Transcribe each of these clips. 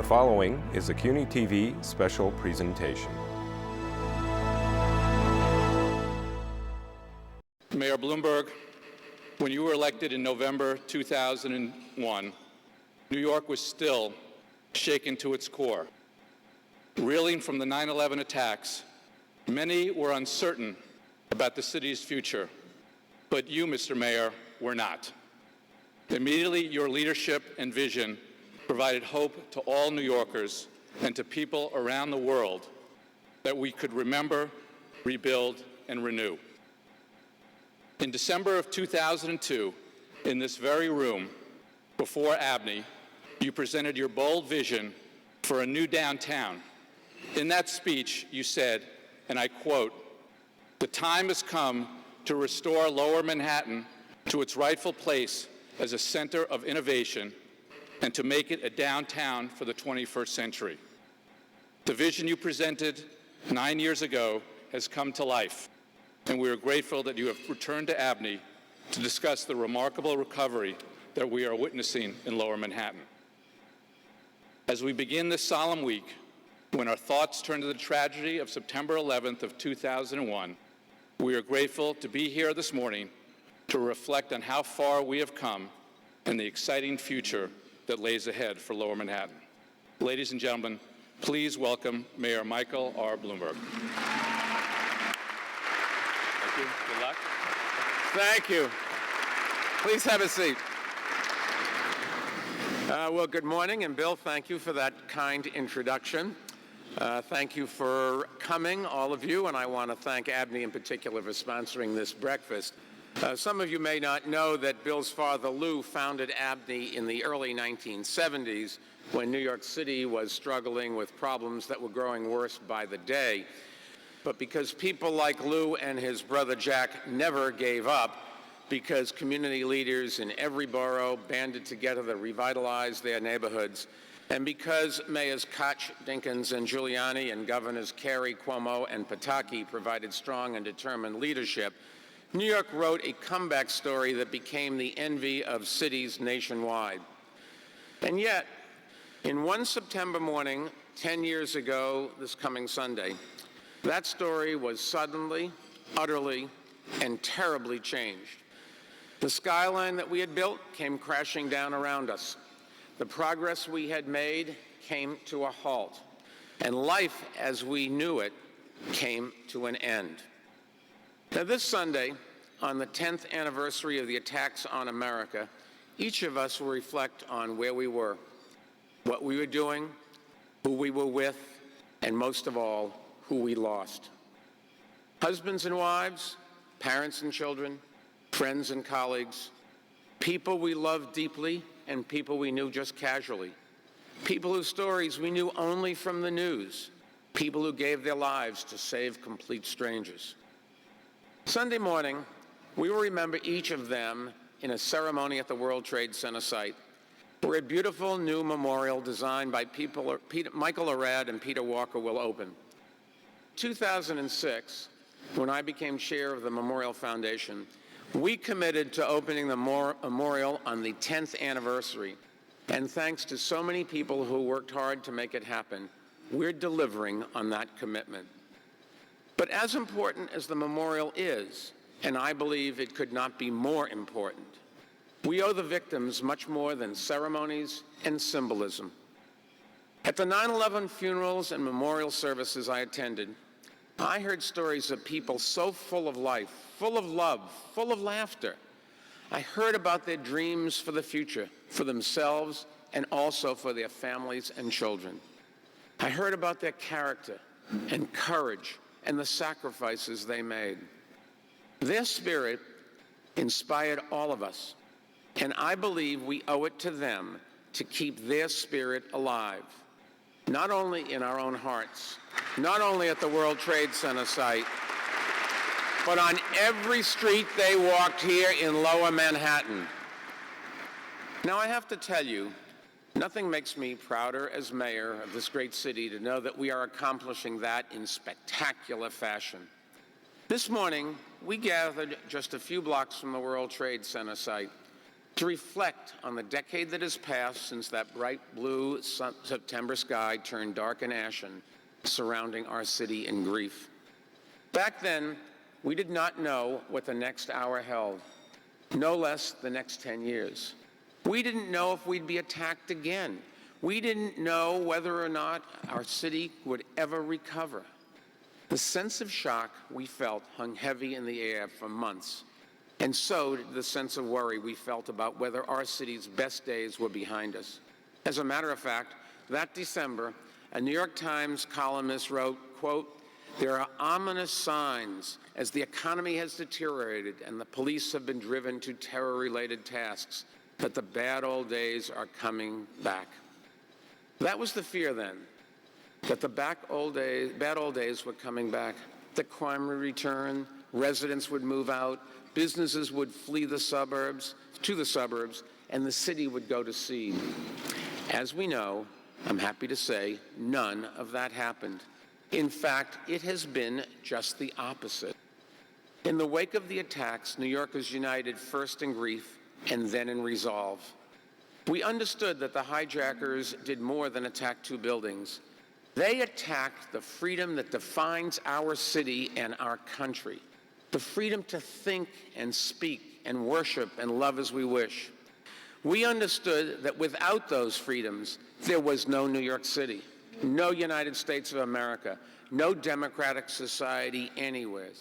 The following is a CUNY TV special presentation. Mayor Bloomberg, when you were elected in November 2001, New York was still shaken to its core. Reeling from the 9/11 attacks, many were uncertain about the city's future, but you, Mr. Mayor, were not. Immediately, your leadership and vision provided hope to all New Yorkers and to people around the world that we could remember, rebuild, and renew. In December of 2002, in this very room, before Abney, you presented your bold vision for a new downtown. In that speech, you said, and I quote, "The time has come to restore Lower Manhattan to its rightful place as a center of innovation and to make it a downtown for the 21st century." The vision you presented 9 years ago has come to life, and we are grateful that you have returned to Abney to discuss the remarkable recovery that we are witnessing in Lower Manhattan. As we begin this solemn week, when our thoughts turn to the tragedy of September 11th of 2001, we are grateful to be here this morning to reflect on how far we have come and the exciting future that lays ahead for Lower Manhattan. Ladies and gentlemen, please welcome Mayor Michael R. Bloomberg. Thank you. Good luck. Thank you. Please have a seat. Well, good morning, and Bill, thank you for that kind introduction. Thank you for coming, all of you, and I want to thank Abney in particular for sponsoring this breakfast. Some of you may not know that Bill's father, Lou, founded Abney in the early 1970s when New York City was struggling with problems that were growing worse by the day. But because people like Lou and his brother Jack never gave up, because community leaders in every borough banded together to revitalize their neighborhoods, and because Mayors Koch, Dinkins, and Giuliani and Governors Carey, Cuomo, and Pataki provided strong and determined leadership, New York wrote a comeback story that became the envy of cities nationwide. And yet, in one September morning, 10 years ago this coming Sunday, that story was suddenly, utterly, and terribly changed. The skyline that we had built came crashing down around us. The progress we had made came to a halt, and life as we knew it came to an end. Now, this Sunday, on the 10th anniversary of the attacks on America, each of us will reflect on where we were, what we were doing, who we were with, and most of all, who we lost. Husbands and wives, parents and children, friends and colleagues, people we loved deeply and people we knew just casually, people whose stories we knew only from the news, people who gave their lives to save complete strangers. Sunday morning, we will remember each of them in a ceremony at the World Trade Center site, where a beautiful new memorial designed by Michael Arad and Peter Walker will open. 2006, when I became chair of the Memorial Foundation, we committed to opening the memorial on the 10th anniversary, and thanks to so many people who worked hard to make it happen, we're delivering on that commitment. But as important as the memorial is, and I believe it could not be more important, we owe the victims much more than ceremonies and symbolism. At the 9/11 funerals and memorial services I attended, I heard stories of people so full of life, full of love, full of laughter. I heard about their dreams for the future, for themselves, and also for their families and children. I heard about their character and courage and the sacrifices they made. Their spirit inspired all of us, and I believe we owe it to them to keep their spirit alive, not only in our own hearts, not only at the World Trade Center site, but on every street they walked here in Lower Manhattan. Now, I have to tell you, nothing makes me prouder as mayor of this great city to know that we are accomplishing that in spectacular fashion. This morning, we gathered just a few blocks from the World Trade Center site to reflect on the decade that has passed since that bright blue September sky turned dark and ashen, surrounding our city in grief. Back then, we did not know what the next hour held, no less the next 10 years. We didn't know if we'd be attacked again. We didn't know whether or not our city would ever recover. The sense of shock we felt hung heavy in the air for months, and so did the sense of worry we felt about whether our city's best days were behind us. As a matter of fact, that December, a New York Times columnist wrote, quote, "There are ominous signs as the economy has deteriorated and the police have been driven to terror-related tasks, that the bad old days are coming back." That was the fear then, that the bad old days were coming back, that crime would return, residents would move out, businesses would flee to the suburbs, and the city would go to seed. As we know, I'm happy to say, none of that happened. In fact, it has been just the opposite. In the wake of the attacks, New Yorkers united first in grief and then in resolve. We understood that the hijackers did more than attack two buildings. They attacked the freedom that defines our city and our country, the freedom to think and speak and worship and love as we wish. We understood that without those freedoms, there was no New York City, no United States of America, no democratic society anywhere,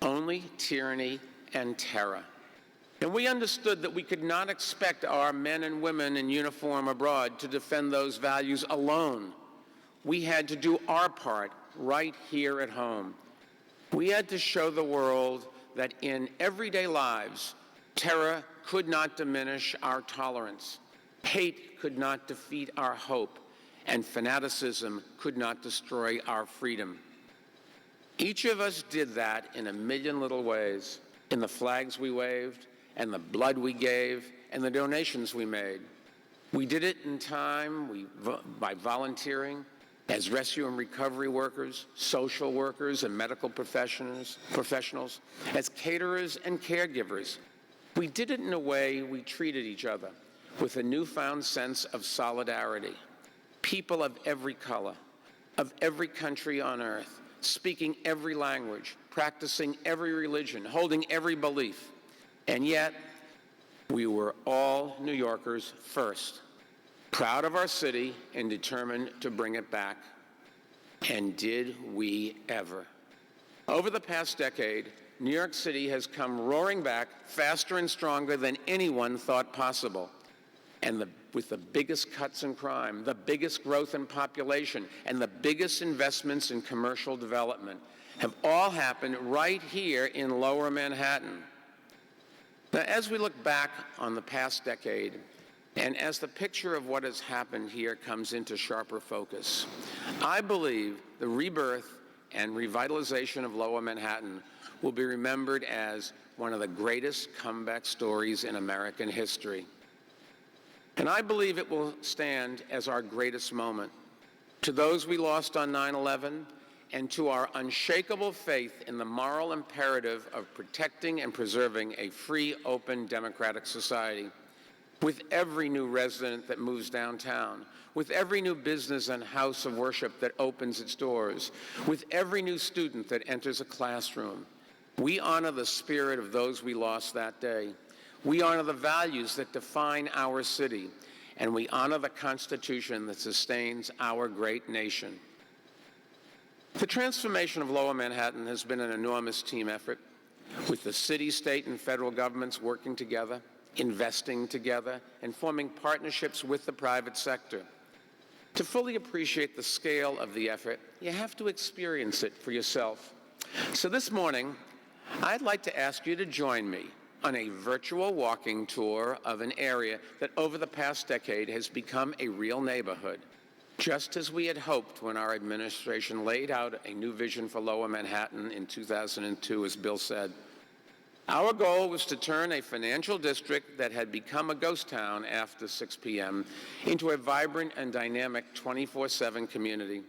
only tyranny and terror. And we understood that we could not expect our men and women in uniform abroad to defend those values alone. We had to do our part right here at home. We had to show the world that in everyday lives, terror could not diminish our tolerance, hate could not defeat our hope, and fanaticism could not destroy our freedom. Each of us did that in a million little ways, in the flags we waved, and the blood we gave, and the donations we made. We did it in time by volunteering as rescue and recovery workers, social workers, and medical professionals, as caterers and caregivers. We did it in a way we treated each other with a newfound sense of solidarity. People of every color, of every country on earth, speaking every language, practicing every religion, holding every belief. And yet, we were all New Yorkers first, proud of our city and determined to bring it back. And did we ever? Over the past decade, New York City has come roaring back faster and stronger than anyone thought possible. And with the biggest cuts in crime, the biggest growth in population, and the biggest investments in commercial development have all happened right here in Lower Manhattan. Now, as we look back on the past decade, and as the picture of what has happened here comes into sharper focus, I believe the rebirth and revitalization of Lower Manhattan will be remembered as one of the greatest comeback stories in American history. And I believe it will stand as our greatest moment. To those we lost on 9/11, and to our unshakable faith in the moral imperative of protecting and preserving a free, open, democratic society. With every new resident that moves downtown, with every new business and house of worship that opens its doors, with every new student that enters a classroom, we honor the spirit of those we lost that day. We honor the values that define our city, and we honor the Constitution that sustains our great nation. The transformation of Lower Manhattan has been an enormous team effort, with the city, state, and federal governments working together, investing together, and forming partnerships with the private sector. To fully appreciate the scale of the effort, you have to experience it for yourself. So this morning, I'd like to ask you to join me on a virtual walking tour of an area that over the past decade has become a real neighborhood, just as we had hoped when our administration laid out a new vision for Lower Manhattan in 2002, as Bill said. Our goal was to turn a financial district that had become a ghost town after 6 p.m. into a vibrant and dynamic 24/7 community.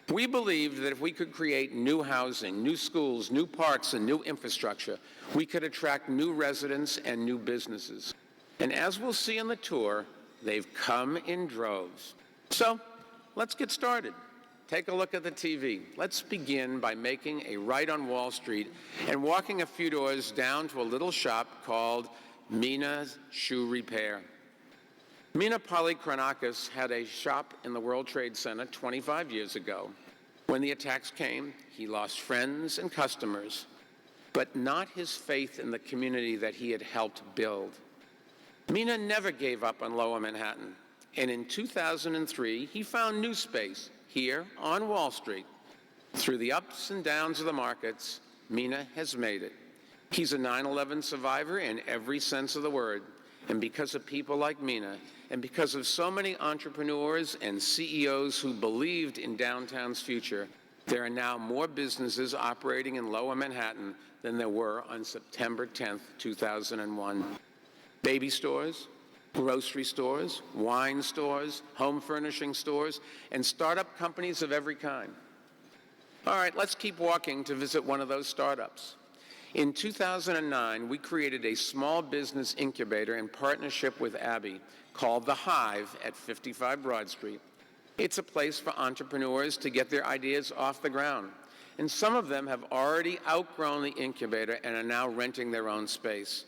We believed that if we could create new housing, new schools, new parks, and new infrastructure, we could attract new residents and new businesses. And as we'll see on the tour, they've come in droves. So let's get started. Take a look at the TV. Let's begin by making a right on Wall Street and walking a few doors down to a little shop called Mina's Shoe Repair. Mina Polychronakis had a shop in the World Trade Center 25 years ago. When the attacks came, he lost friends and customers, but not his faith in the community that he had helped build. Mina never gave up on Lower Manhattan, and in 2003, he found new space here on Wall Street. Through the ups and downs of the markets, Mina has made it. He's a 9/11 survivor in every sense of the word, and because of people like Mina, and because of so many entrepreneurs and CEOs who believed in downtown's future, there are now more businesses operating in Lower Manhattan than there were on September 10th, 2001. Baby stores, grocery stores, wine stores, home furnishing stores, and startup companies of every kind. All right, let's keep walking to visit one of those startups. In 2009, we created a small business incubator in partnership with Abby called The Hive at 55 Broad Street. It's a place for entrepreneurs to get their ideas off the ground. And some of them have already outgrown the incubator and are now renting their own space.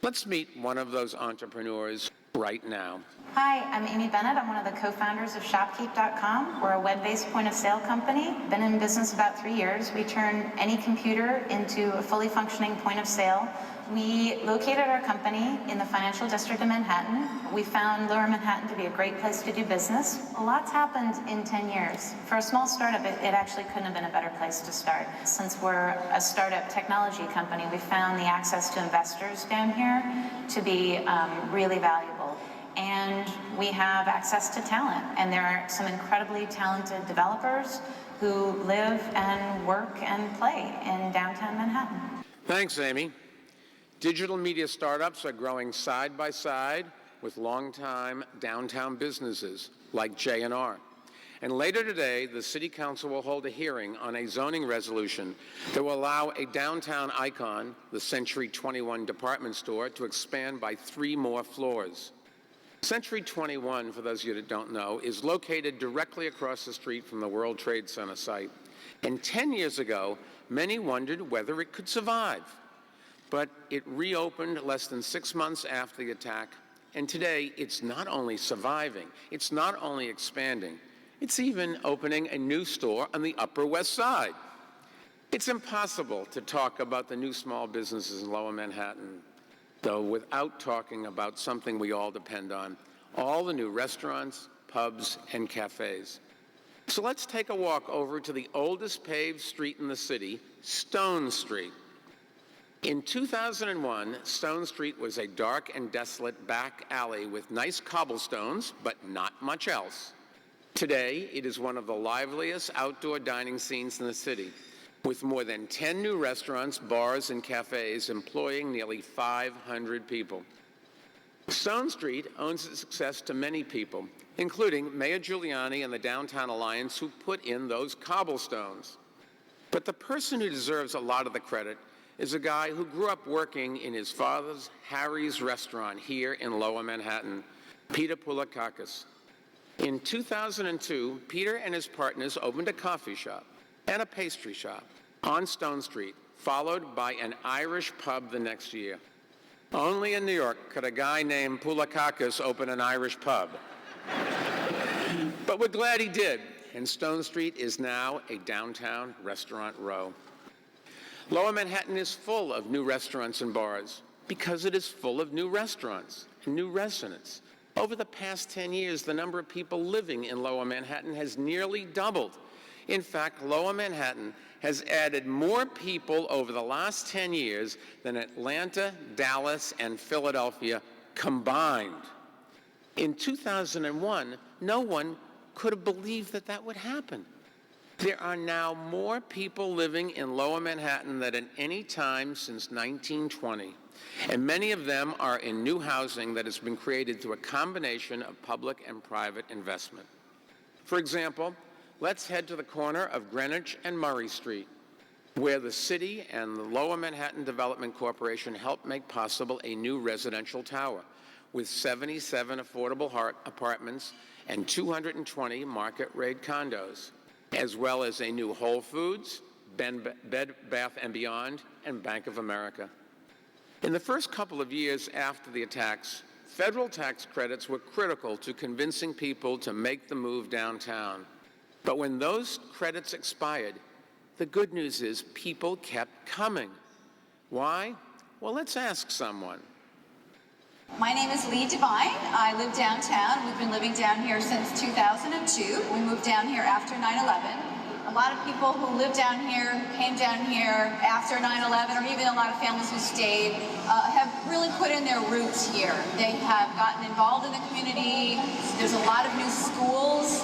Let's meet one of those entrepreneurs right now. Hi, I'm Amy Bennett. I'm one of the co-founders of Shopkeep.com. We're a web-based point-of-sale company. Been in business about 3 years. We turn any computer into a fully functioning point-of-sale. We located our company in the financial district of Manhattan. We found Lower Manhattan to be a great place to do business. A lot's happened in 10 years. For a small startup, it actually couldn't have been a better place to start. Since we're a startup technology company, we found the access to investors down here to be really valuable. And we have access to talent. And there are some incredibly talented developers who live and work and play in downtown Manhattan. Thanks, Amy. Digital media startups are growing side by side with longtime downtown businesses like J&R. And later today, the City Council will hold a hearing on a zoning resolution that will allow a downtown icon, the Century 21 department store, to expand by 3 more floors. Century 21, for those of you that don't know, is located directly across the street from the World Trade Center site. And 10 years ago, many wondered whether it could survive. But it reopened less than 6 months after the attack, and today it's not only surviving, it's not only expanding, it's even opening a new store on the Upper West Side. It's impossible to talk about the new small businesses in Lower Manhattan, though, without talking about something we all depend on, all the new restaurants, pubs, and cafes. So let's take a walk over to the oldest paved street in the city, Stone Street. In 2001, Stone Street was a dark and desolate back alley with nice cobblestones, but not much else. Today, it is one of the liveliest outdoor dining scenes in the city, with more than 10 new restaurants, bars, and cafes employing nearly 500 people. Stone Street owes its success to many people, including Mayor Giuliani and the Downtown Alliance, who put in those cobblestones. But the person who deserves a lot of the credit is a guy who grew up working in his father's Harry's restaurant here in Lower Manhattan, Peter Poulakakis. In 2002, Peter and his partners opened a coffee shop and a pastry shop on Stone Street, followed by an Irish pub the next year. Only in New York could a guy named Poulakakis open an Irish pub. But we're glad he did, and Stone Street is now a downtown restaurant row. Lower Manhattan is full of new restaurants and bars because it is full of new restaurants and new residents. Over the past 10 years, the number of people living in Lower Manhattan has nearly doubled. In fact, Lower Manhattan has added more people over the last 10 years than Atlanta, Dallas, and Philadelphia combined. In 2001, no one could have believed that that would happen. There are now more people living in Lower Manhattan than at any time since 1920, and many of them are in new housing that has been created through a combination of public and private investment. For example, let's head to the corner of Greenwich and Murray Street, where the city and the Lower Manhattan Development Corporation helped make possible a new residential tower, with 77 affordable apartments and 220 market-rate condos, as well as a new Whole Foods, Bed Bath & Beyond, and Bank of America. In the first couple of years after the attacks, federal tax credits were critical to convincing people to make the move downtown. But when those credits expired, the good news is people kept coming. Why? Well, let's ask someone. My name is Lee Devine. I live downtown. We've been living down here since 2002. We moved down here after 9/11. A lot of people who live down here, came down here after 9/11, or even a lot of families who stayed, have really put in their roots here. They have gotten involved in the community. There's a lot of new schools.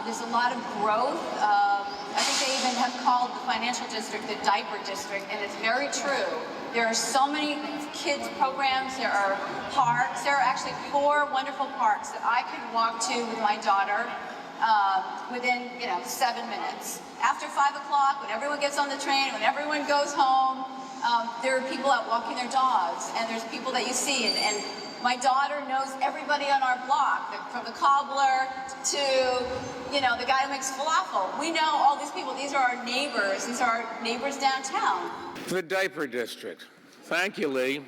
There's a lot of growth. I think they even have called the financial district the diaper district, and it's very true. There are so many kids programs, there are parks. There are actually 4 wonderful parks that I can walk to with my daughter within 7 minutes. After 5 o'clock, when everyone gets on the train, when everyone goes home, there are people out walking their dogs, and there's people that you see, and my daughter knows everybody on our block, from the cobbler to, the guy who makes falafel. We know all these people. These are our neighbors. These are our neighbors downtown. The diaper district. Thank you, Lee.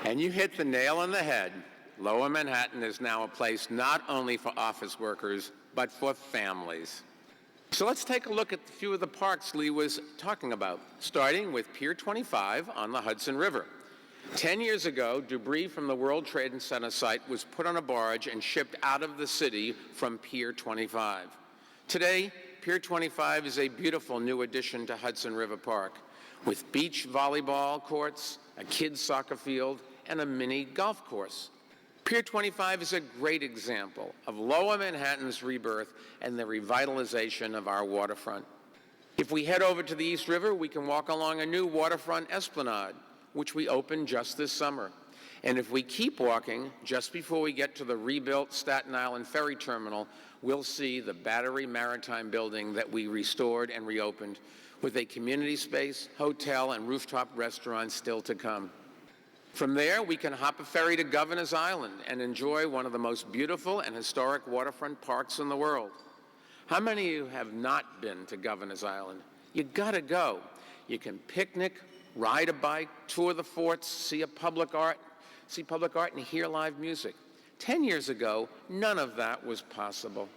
And you hit the nail on the head. Lower Manhattan is now a place not only for office workers, but for families. So let's take a look at a few of the parks Lee was talking about, starting with Pier 25 on the Hudson River. 10 years ago, debris from the World Trade Center site was put on a barge and shipped out of the city from Pier 25. Today, Pier 25 is a beautiful new addition to Hudson River Park, with beach volleyball courts, a kids' soccer field, and a mini golf course. Pier 25 is a great example of Lower Manhattan's rebirth and the revitalization of our waterfront. If we head over to the East River, we can walk along a new waterfront esplanade, which we opened just this summer. And if we keep walking, just before we get to the rebuilt Staten Island Ferry Terminal, we'll see the Battery Maritime building that we restored and reopened, with a community space, hotel, and rooftop restaurant still to come. From there, we can hop a ferry to Governor's Island and enjoy one of the most beautiful and historic waterfront parks in the world. How many of you have not been to Governor's Island? You gotta go. You can picnic, ride a bike, tour the forts, see public art, and hear live music. 10 years ago, none of that was possible.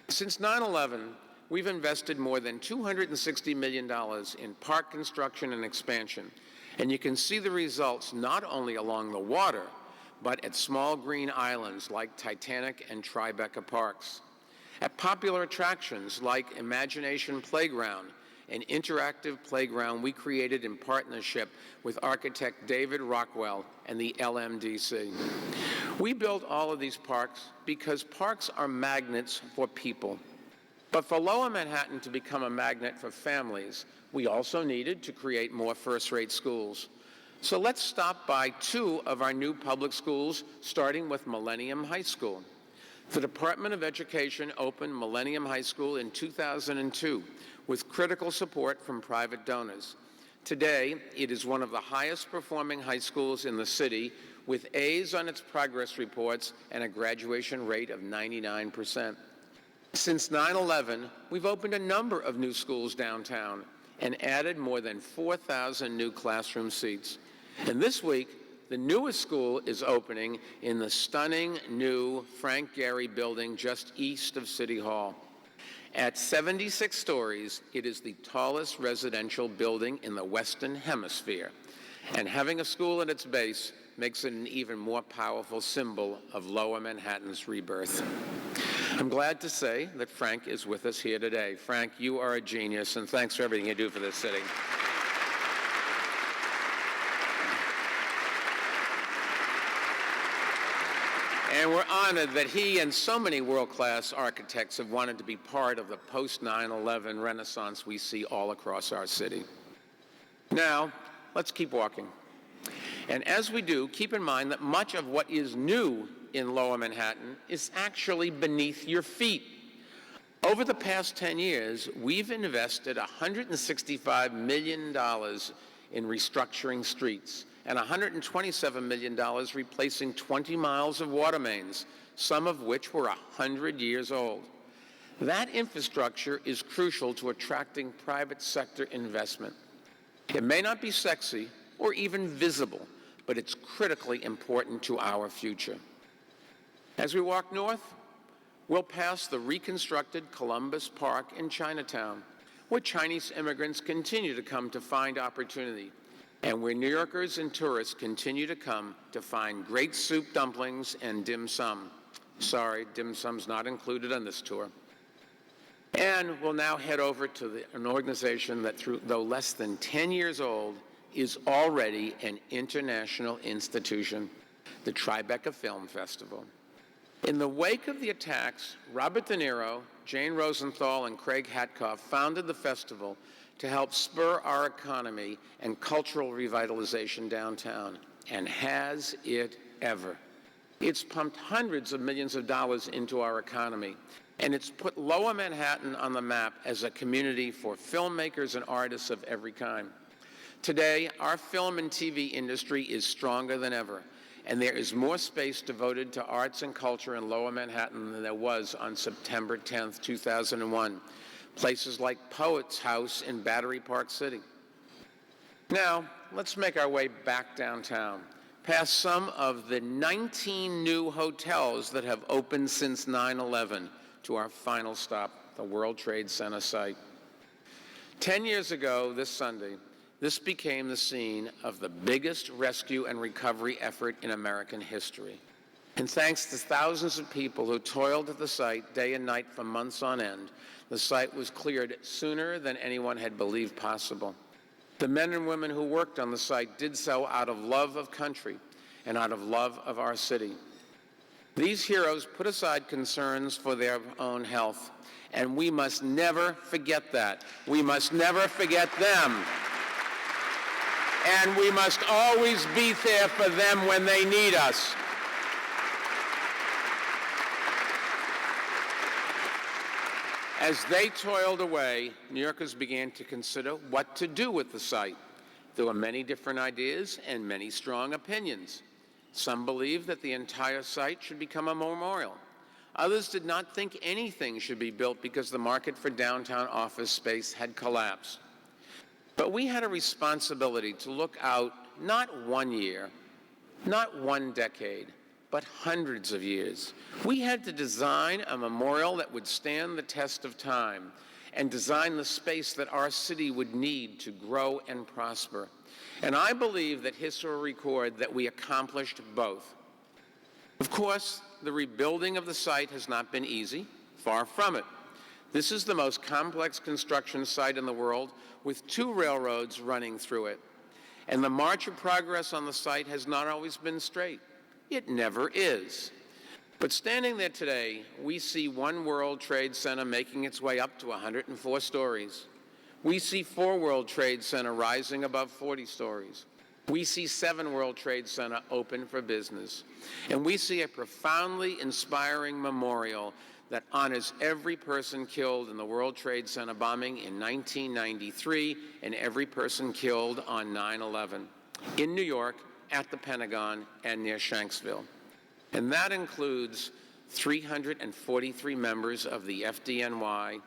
Since 9/11, we've invested more than $260 million in park construction and expansion, and you can see the results not only along the water, but at small green islands like Titanic and Tribeca Parks, at popular attractions like Imagination Playground, an interactive playground we created in partnership with architect David Rockwell and the LMDC. We built all of these parks because parks are magnets for people. But for Lower Manhattan to become a magnet for families, we also needed to create more first-rate schools. So let's stop by 2 of our new public schools, starting with Millennium High School. The Department of Education opened Millennium High School in 2002 with critical support from private donors. Today, it is one of the highest performing high schools in the city, with A's on its progress reports and a graduation rate of 99%. Since 9/11, we've opened a number of new schools downtown and added more than 4,000 new classroom seats. And this week, the newest school is opening in the stunning new Frank Gehry building just east of City Hall. At 76 stories, it is the tallest residential building in the Western Hemisphere. And having a school at its base makes it an even more powerful symbol of Lower Manhattan's rebirth. I'm glad to say that Frank is with us here today. Frank, you are a genius, and thanks for everything you do for this city. And we're honored that he and so many world-class architects have wanted to be part of the post-9/11 renaissance we see all across our city. Now, let's keep walking. And as we do, keep in mind that much of what is new in Lower Manhattan is actually beneath your feet. Over the past 10 years, we've invested $165 million in restructuring streets and $127 million replacing 20 miles of water mains, some of which were 100 years old. That infrastructure is crucial to attracting private sector investment. It may not be sexy or even visible, but it's critically important to our future. As we walk north, we'll pass the reconstructed Columbus Park in Chinatown, where Chinese immigrants continue to come to find opportunity, and where New Yorkers and tourists continue to come to find great soup dumplings and dim sum. Sorry, dim sum's not included on this tour. And we'll now head over to an organization that, though less than 10 years old, is already an international institution, the Tribeca Film Festival. In the wake of the attacks, Robert De Niro, Jane Rosenthal, and Craig Hatkoff founded the festival to help spur our economy and cultural revitalization downtown. And has it ever? It's pumped hundreds of millions of dollars into our economy, and it's put Lower Manhattan on the map as a community for filmmakers and artists of every kind. Today, our film and TV industry is stronger than ever, and there is more space devoted to arts and culture in Lower Manhattan than there was on September 10th, 2001. Places like Poets House in Battery Park City. Now, let's make our way back downtown, past some of the 19 new hotels that have opened since 9/11 to our final stop, the World Trade Center site. 10 years ago this Sunday, this became the scene of the biggest rescue and recovery effort in American history. And thanks to thousands of people who toiled at the site day and night for months on end, the site was cleared sooner than anyone had believed possible. The men and women who worked on the site did so out of love of country and out of love of our city. These heroes put aside concerns for their own health, and we must never forget that. We must never forget them. And we must always be there for them when they need us. As they toiled away, New Yorkers began to consider what to do with the site. There were many different ideas and many strong opinions. Some believed that the entire site should become a memorial. Others did not think anything should be built because the market for downtown office space had collapsed. But we had a responsibility to look out not 1 year, not 1 decade, but hundreds of years. We had to design a memorial that would stand the test of time and design the space that our city would need to grow and prosper. And I believe that history will record that we accomplished both. Of course, the rebuilding of the site has not been easy, far from it. This is the most complex construction site in the world, with 2 railroads running through it. And the march of progress on the site has not always been straight. It never is. But standing there today, we see One World Trade Center making its way up to 104 stories. We see 4 World Trade Center rising above 40 stories. We see 7 World Trade Center open for business. And we see a profoundly inspiring memorial that honors every person killed in the World Trade Center bombing in 1993 and every person killed on 9/11 in New York, at the Pentagon, and near Shanksville. And that includes 343 members of the FDNY,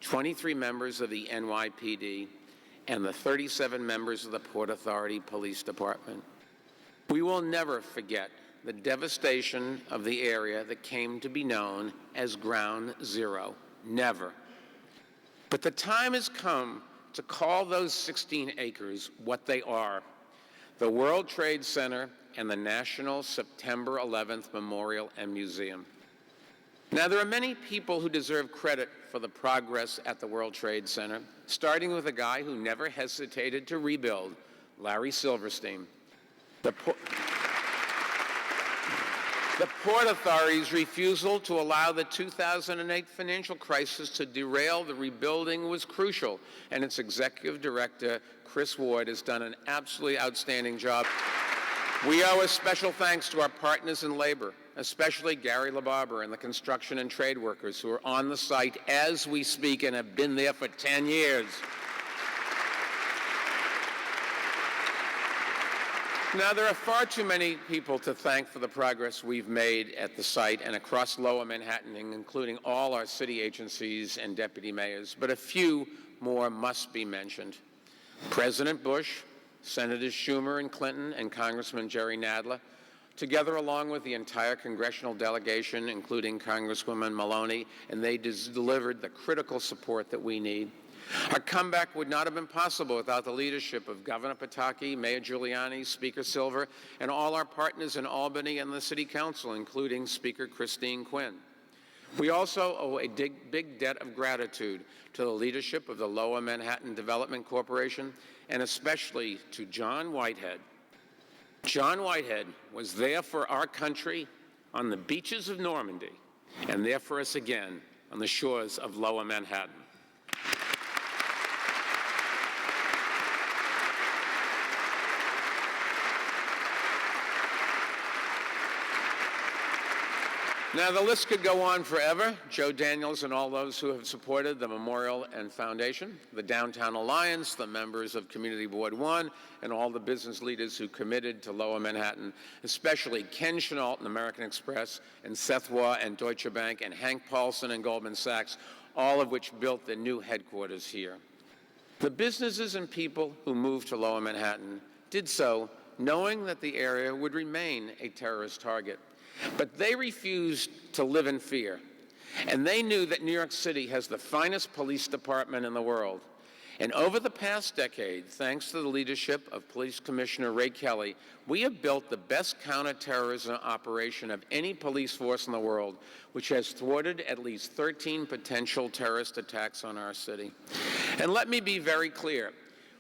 23 members of the NYPD, and the 37 members of the Port Authority Police Department. We will never forget the devastation of the area that came to be known as Ground Zero. Never. But the time has come to call those 16 acres what they are: the World Trade Center and the National September 11th Memorial and Museum. Now, there are many people who deserve credit for the progress at the World Trade Center, starting with a guy who never hesitated to rebuild, Larry Silverstein. The Port Authority's refusal to allow the 2008 financial crisis to derail the rebuilding was crucial, and its executive director, Chris Ward, has done an absolutely outstanding job. We owe a special thanks to our partners in labor, especially Gary LaBarber and the construction and trade workers who are on the site as we speak and have been there for 10 years. Now, there are far too many people to thank for the progress we've made at the site and across Lower Manhattan, including all our city agencies and deputy mayors, but a few more must be mentioned. President Bush, Senators Schumer and Clinton, and Congressman Jerry Nadler, together along with the entire congressional delegation, including Congresswoman Maloney, and they delivered the critical support that we need. Our comeback would not have been possible without the leadership of Governor Pataki, Mayor Giuliani, Speaker Silver, and all our partners in Albany and the City Council, including Speaker Christine Quinn. We also owe a big debt of gratitude to the leadership of the Lower Manhattan Development Corporation, and especially to John Whitehead. John Whitehead was there for our country on the beaches of Normandy, and there for us again on the shores of Lower Manhattan. Now, the list could go on forever. Joe Daniels and all those who have supported the Memorial and Foundation, the Downtown Alliance, the members of Community Board 1, and all the business leaders who committed to Lower Manhattan, especially Ken Chenault and American Express, and Seth Waugh and Deutsche Bank, and Hank Paulson and Goldman Sachs, all of which built their new headquarters here. The businesses and people who moved to Lower Manhattan did so knowing that the area would remain a terrorist target. But they refused to live in fear, and they knew that New York City has the finest police department in the world. And over the past decade, thanks to the leadership of Police Commissioner Ray Kelly, we have built the best counterterrorism operation of any police force in the world, which has thwarted at least 13 potential terrorist attacks on our city. And let me be very clear.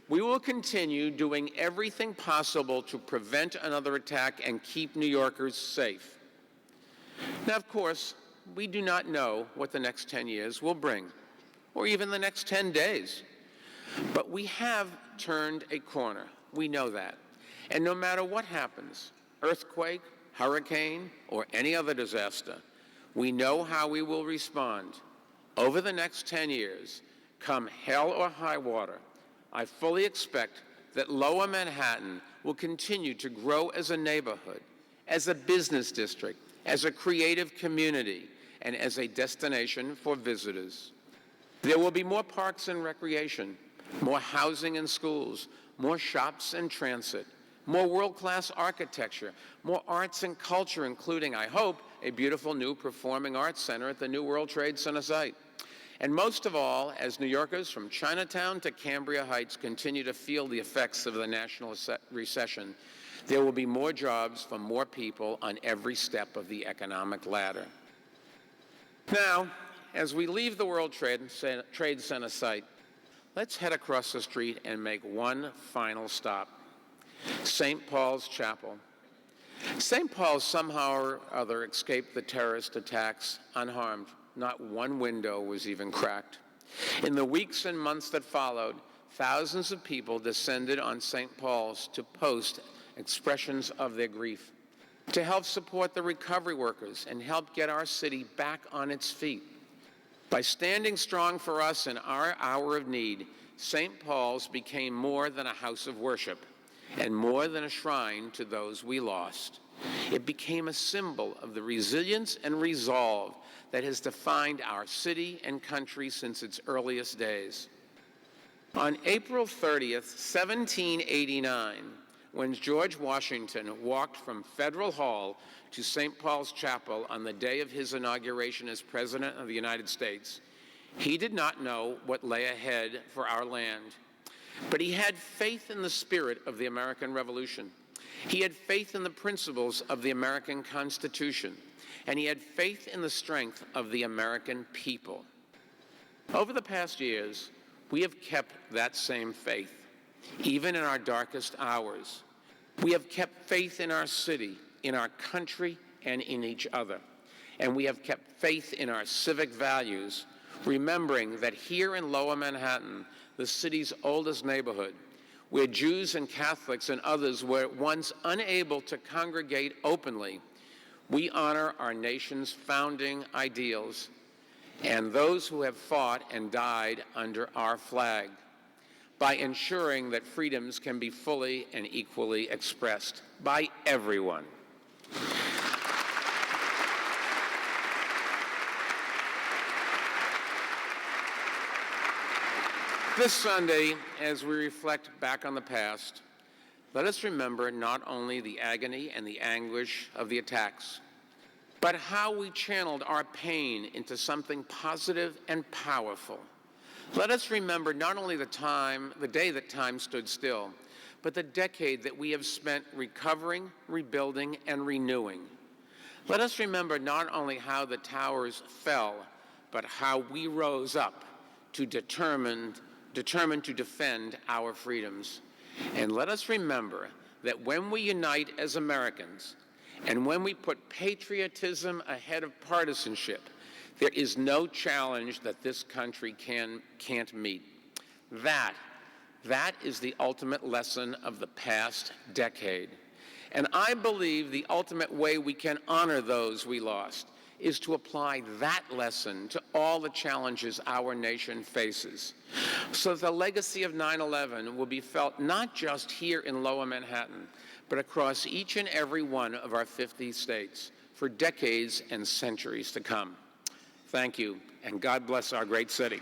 We will continue doing everything possible to prevent another attack and keep New Yorkers safe. Now, of course, we do not know what the next 10 years will bring, or even the next 10 days. But we have turned a corner. We know that. And no matter what happens, earthquake, hurricane, or any other disaster, we know how we will respond. Over the next 10 years, come hell or high water, I fully expect that Lower Manhattan will continue to grow as a neighborhood, as a business district, as a creative community, and as a destination for visitors. There will be more parks and recreation, more housing and schools, more shops and transit, more world-class architecture, more arts and culture, including, I hope, a beautiful new performing arts center at the new World Trade Center site. And most of all, as New Yorkers from Chinatown to Cambria Heights continue to feel the effects of the national recession, there will be more jobs for more people on every step of the economic ladder. Now, as we leave the World Trade Center site, let's head across the street and make one final stop. St. Paul's Chapel. St. Paul somehow or other escaped the terrorist attacks unharmed. Not one window was even cracked. In the weeks and months that followed, thousands of people descended on St. Paul's to post expressions of their grief, to help support the recovery workers and help get our city back on its feet. By standing strong for us in our hour of need, St. Paul's became more than a house of worship and more than a shrine to those we lost. It became a symbol of the resilience and resolve that has defined our city and country since its earliest days. On April 30th, 1789, when George Washington walked from Federal Hall to St. Paul's Chapel on the day of his inauguration as President of the United States, he did not know what lay ahead for our land. But he had faith in the spirit of the American Revolution. He had faith in the principles of the American Constitution. And he had faith in the strength of the American people. Over the past years, we have kept that same faith, even in our darkest hours. We have kept faith in our city, in our country, and in each other. And we have kept faith in our civic values, remembering that here in Lower Manhattan, the city's oldest neighborhood, where Jews and Catholics and others were once unable to congregate openly, we honor our nation's founding ideals and those who have fought and died under our flag. by ensuring that freedoms can be fully and equally expressed by everyone. This Sunday, as we reflect back on the past, let us remember not only the agony and the anguish of the attacks, but how we channeled our pain into something positive and powerful. Let us remember not only the day that time stood still, but the decade that we have spent recovering, rebuilding, and renewing. Let us remember not only how the towers fell, but how we rose up to determined to defend our freedoms. And let us remember that when we unite as Americans, and when we put patriotism ahead of partisanship, there is no challenge that this country can't meet. That is the ultimate lesson of the past decade. And I believe the ultimate way we can honor those we lost is to apply that lesson to all the challenges our nation faces, so that the legacy of 9/11 will be felt not just here in Lower Manhattan, but across each and every one of our 50 states for decades and centuries to come. Thank you, and God bless our great city.